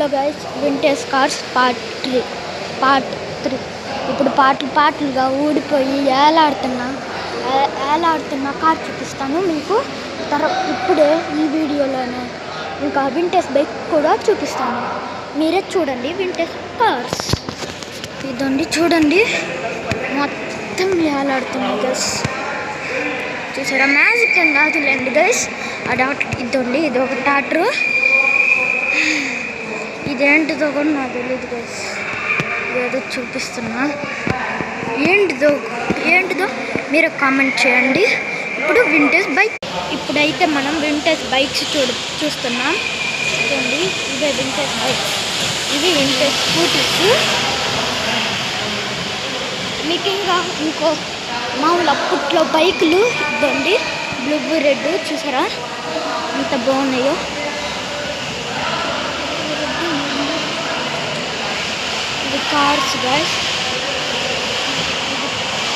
Hello guys, vintage cars part 3 ఇప్పుడు పార్ట్లుగా ఊడిపోయి ఏలాడుతున్న car చూపిస్తాను మీకు. ఇప్పుడే ఈ వీడియోలోనే ఇంకా వింటేజ్ బైక్ కూడా చూపిస్తాను. మీరే చూడండి. వింటేజ్ కార్స్ ఇదండి, చూడండి మొత్తం ఏలాడుతున్నాయి గైస్. చూసారా? మ్యాజిక్ ఏం కాదులేండి గైస్. ఇదండి, ఇది ఒక టాటరు. ఇదేంటిదో కూడా నాకు తెలియదు గైస్. ఏదో చూపిస్తున్నా. ఏంటిదో మీరు కామెంట్ చేయండి. ఇప్పుడు వింటేజ్ బైక్. ఇప్పుడైతే మనం వింటేజ్ బైక్స్ చూస్తున్నాం. చూడండి, ఇవే వింటేజ్ బైక్స్. ఇవి వింటేజ్ స్కూటీస్. మీకు ఇంకా మామూలు అప్పట్లో బైకులు ఇవ్వండి, బ్లూ రెడ్. చూసారా ఎంత బాగున్నాయో? ఇది కార్స్ గైస్.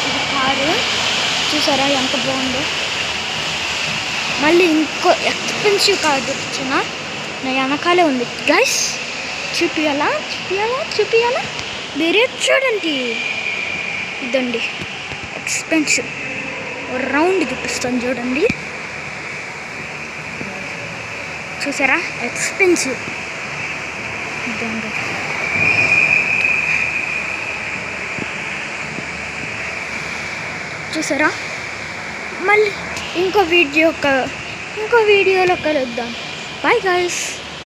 ఇది కారు. చూసారా ఎంత బాగుందో? మళ్ళీ ఇంకో ఎక్స్పెన్సివ్ కార్ చూపించిన నా వెనకాలే ఉంది గైస్. చూపియాలా మీరే చూడండి. ఇదండి ఎక్స్పెన్సివ్. రౌండ్ చూపిస్తాను చూడండి. చూసారా? ఎక్స్పెన్సివ్. ఇదండి. చూసారా? మళ్ళీ ఇంకో వీడియోలో కలుద్దాం. Bye guys.